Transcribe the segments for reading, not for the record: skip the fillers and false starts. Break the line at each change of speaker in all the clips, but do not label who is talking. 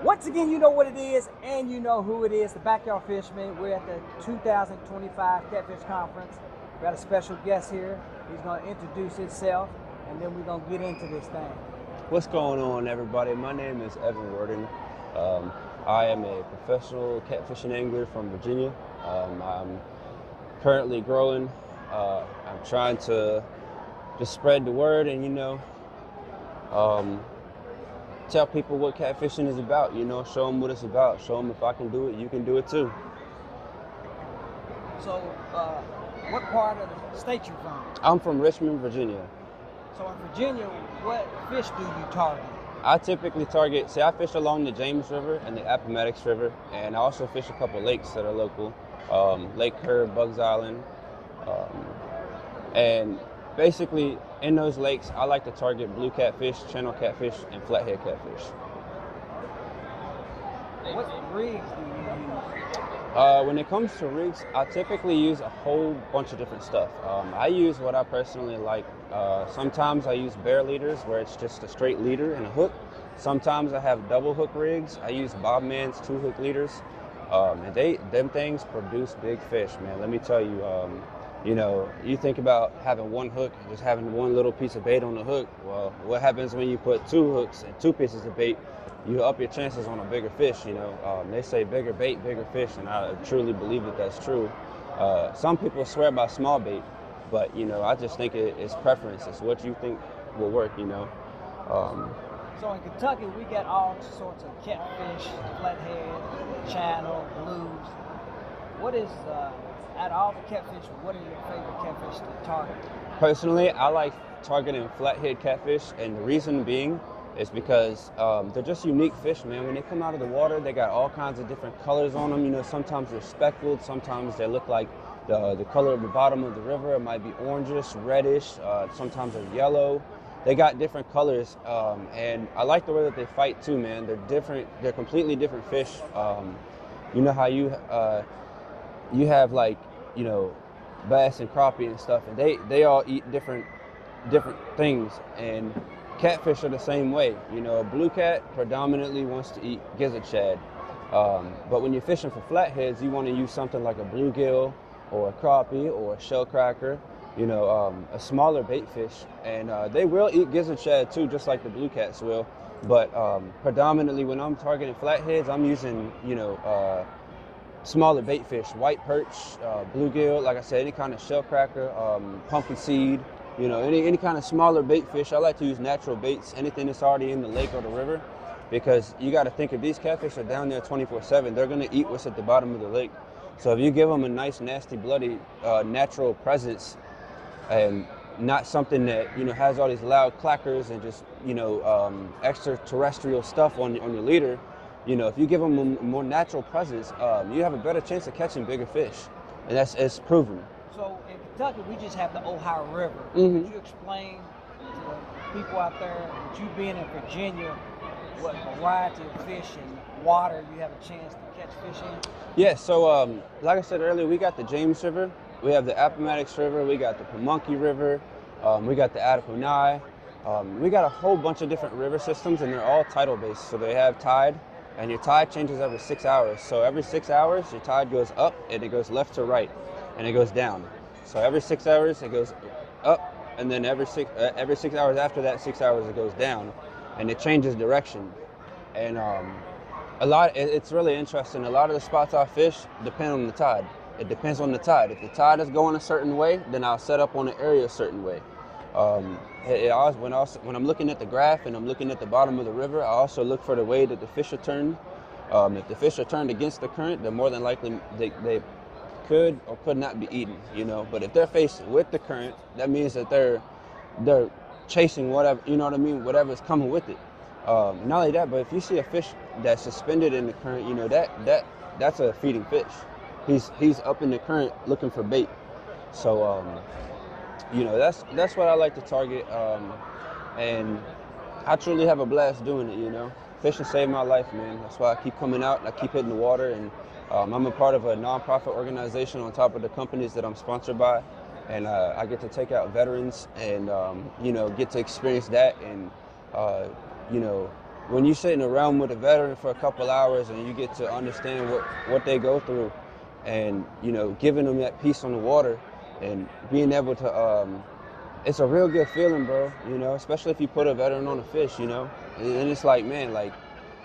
Once again, you know what it is, and you know who it is, the Backyard Fisherman. We're at the 2025 Catfish Conference. We got a special guest here. He's going to introduce himself, and then we're going to get into this thing.
What's going on, everybody? My name is Warden. I am a professional catfishing angler from Virginia. I'm currently growing. I'm trying to just spread the word and, tell people what catfishing is about, show them what it's about. Show them if I can do it, you can do it too.
So, what part of the state you from?
I'm from Richmond, Virginia.
So in Virginia, what fish do you target?
I typically target, I fish along the James River and the Appomattox River, and I also fish a couple lakes that are local, Lake Kerr, Bugs Island, and basically in those lakes, I like to target blue catfish, channel catfish, and flathead catfish.
What rigs do you use?
When it comes to rigs, I typically use a whole bunch of different stuff. I use what I personally like. Sometimes I use bare leaders where it's just a straight leader and a hook. Sometimes I have double hook rigs. I use Bobman's 2-hook leaders. And them things produce big fish, man. Let me tell you, you think about having one hook and just having one little piece of bait on the hook. Well, what happens when you put 2 hooks and 2 pieces of bait? You up your chances on a bigger fish, They say bigger bait, bigger fish, and I truly believe that that's true. Some people swear by small bait, but, I just think it's preference. It's what you think will work,
So in Kentucky, we got all sorts of catfish, flathead, channel, blues. What is, out of all the catfish, what are your favorite catfish to target?
Personally, I like targeting flathead catfish, and the reason being is because they're just unique fish, man. When they come out of the water, they got all kinds of different colors on them. Sometimes they're speckled, sometimes they look like the color of the bottom of the river. It might be orangish, reddish, sometimes they're yellow. They got different colors, and I like the way that they fight too, man. They're different. They're completely different fish. You know how you have bass and crappie and stuff, and they all eat different things, and catfish are the same way. A blue cat predominantly wants to eat gizzard shad, but when you're fishing for flatheads, you want to use something like a bluegill or a crappie or a shell cracker, a smaller bait fish, and they will eat gizzard shad too, just like the blue cats will. But predominantly when I'm targeting flatheads, I'm using smaller bait fish, white perch, bluegill, like I said, any kind of shell cracker, pumpkin seed, any kind of smaller bait fish. I like to use natural baits, anything that's already in the lake or the river, because you got to think if these catfish are down there 24/7, they're going to eat what's at the bottom of the lake. So if you give them a nice, nasty, bloody, natural presence, and not something that has all these loud clackers and just extraterrestrial stuff on your leader, if you give them a more natural presence, you have a better chance of catching bigger fish, and it's proven.
So in Kentucky, we just have the Ohio River.
Mm-hmm.
Could you explain to the people out there, that you being in Virginia, what variety of fish and water you have a chance to catch fish in?
Yeah, so like I said earlier, we got the James River, we have the Appomattox River, we got the Pamunkey River, we got the Adaponi. We got a whole bunch of different river systems, and they're all tidal based. So they have tide, and your tide changes every 6 hours. So every 6 hours, your tide goes up, and it goes left to right, and it goes down. So every 6 hours, it goes up, and then every 6 hours after that 6 hours, it goes down, and it changes direction. And it's really interesting. A lot of the spots I fish depend on the tide. It depends on the tide. If the tide is going a certain way, then I'll set up on an area a certain way. When I'm looking at the graph and I'm looking at the bottom of the river, I also look for the way that the fish are turned. If the fish are turned against the current, then more than likely they could or could not be eaten, But if they're faced with the current, that means that they're chasing whatever, whatever's coming with it. Not only that, but if you see a fish that's suspended in the current, that's a feeding fish. He's up in the current looking for bait. So that's what I like to target, and I truly have a blast doing it. Fishing saved my life, man. That's why I keep coming out and I keep hitting the water, and I'm a part of a nonprofit organization on top of the companies that I'm sponsored by, and I get to take out veterans and get to experience that, and when you sit in a realm with a veteran for a couple hours and you get to understand what they go through, and giving them that peace on the water and being able to, it's a real good feeling, bro. Especially if you put a veteran on a fish, and it's like, man, like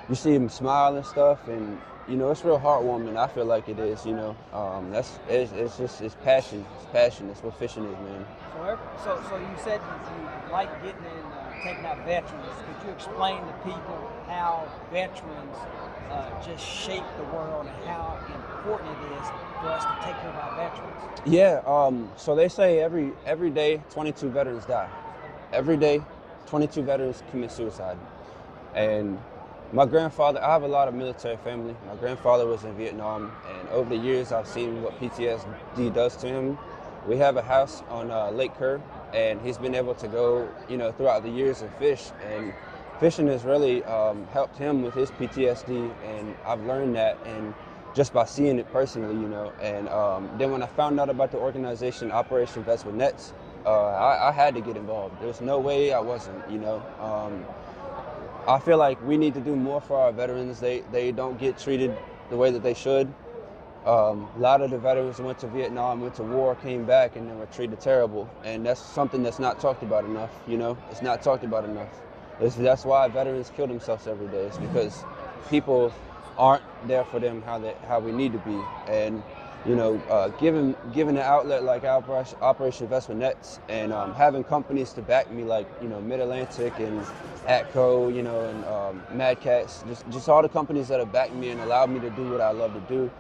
you see him smile and stuff, and it's real heartwarming. I feel like it is. It's passion. It's passion. That's what fishing is, man.
So you said you like getting in, taking out veterans. Could you explain to people how veterans just shape the world and how important it is for us to take care of our veterans?
Yeah. So they say every day 22 veterans die. Every day, 22 veterans commit suicide, and my grandfather, I have a lot of military family. My grandfather was in Vietnam, and over the years, I've seen what PTSD does to him. We have a house on Lake Kerr, and he's been able to go, throughout the years and fish. And fishing has really helped him with his PTSD, and I've learned that, and just by seeing it personally, And then when I found out about the organization Operation Vets with Nets, I had to get involved. There was no way I wasn't, I feel like we need to do more for our veterans. They don't get treated the way that they should. A lot of the veterans went to Vietnam, went to war, came back, and then were treated terrible. And that's something that's not talked about enough, It's not talked about enough. That's why veterans kill themselves every day. It's because people aren't there for them how we need to be. And giving an outlet like Operation Investment Nets, and having companies to back me like Mid-Atlantic and ATCO, and Mad Cats, just all the companies that have backed me and allowed me to do what I love to do,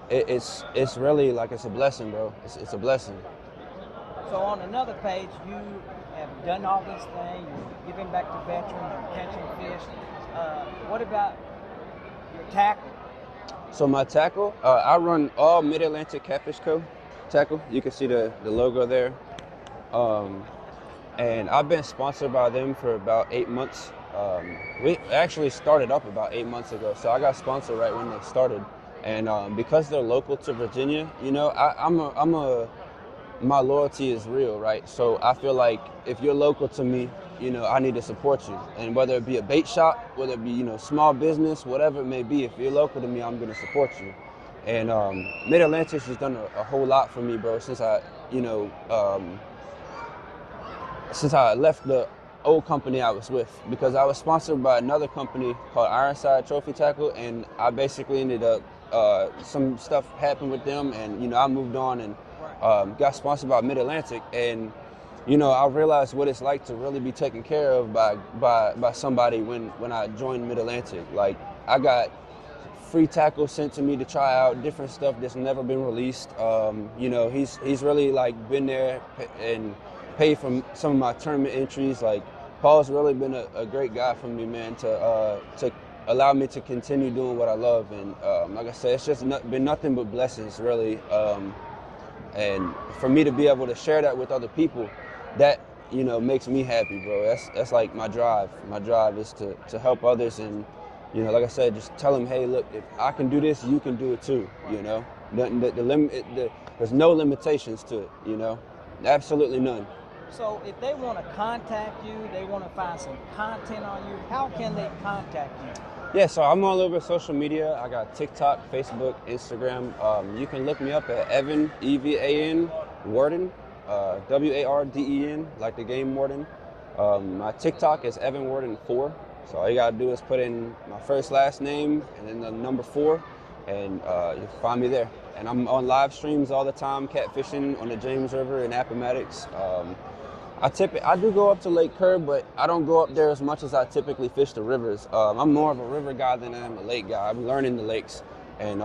it's really like it's a blessing, bro. It's a blessing.
So on another page, you have done all this thing. You're giving back to veterans. You're catching fish. What about your tackle?
So my tackle, I run all Mid-Atlantic Catfish Co. tackle. You can see the logo there. And I've been sponsored by them for about 8 months. We actually started up about 8 months ago, so I got sponsored right when they started. And because they're local to Virginia, my loyalty is real, right? So I feel like if you're local to me, I need to support you. And whether it be a bait shop, whether it be, small business, whatever it may be, if you're local to me, I'm going to support you. And Mid-Atlantic has done a whole lot for me, bro, since I left the old company I was with, because I was sponsored by another company called Ironside Trophy Tackle, and I basically ended up, some stuff happened with them, and, I moved on and got sponsored by Mid-Atlantic, and I realized what it's like to really be taken care of by somebody when I joined Mid-Atlantic. Like, I got free tackles sent to me to try out, different stuff that's never been released. He's really like been there and paid for some of my tournament entries. Like, Paul's really been a great guy for me, man, to allow me to continue doing what I love. And like I said, it's just been nothing but blessings, really. And for me to be able to share that with other people, that makes me happy, bro. That's like my drive. My drive is to help others, and like I said, just tell them, hey, look, if I can do this, you can do it too. There's no limitations to it. Absolutely none.
So if they want to contact you, they want to find some content on you, how can they contact you?
Yeah, so I'm all over social media. I got TikTok, Facebook, Instagram. You can look me up at Evan, EVAN, Warden, WARDEN, like the game Warden. My TikTok is Evan Warden 4. So all you gotta do is put in my first, last name, and then the number 4, and you'll find me there. And I'm on live streams all the time, catfishing on the James River and Appomattox. I do go up to Lake Kerr, but I don't go up there as much as I typically fish the rivers. I'm more of a river guy than I am a lake guy. I'm learning the lakes, and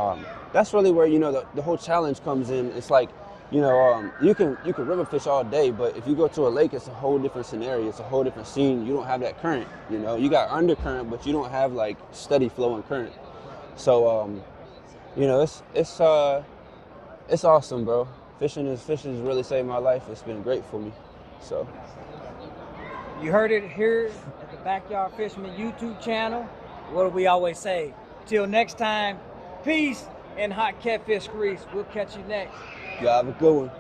that's really where the whole challenge comes in. It's like you can river fish all day, but if you go to a lake, it's a whole different scenario. It's a whole different scene. You don't have that current. You got undercurrent, but you don't have like steady flowing current. So it's awesome, bro. Fishing has really saved my life. It's been great for me. So
you heard it here at the Backyard Fisherman YouTube channel. What do we always say? Till next time, peace and hot catfish grease. We'll catch you next.
You have a good one.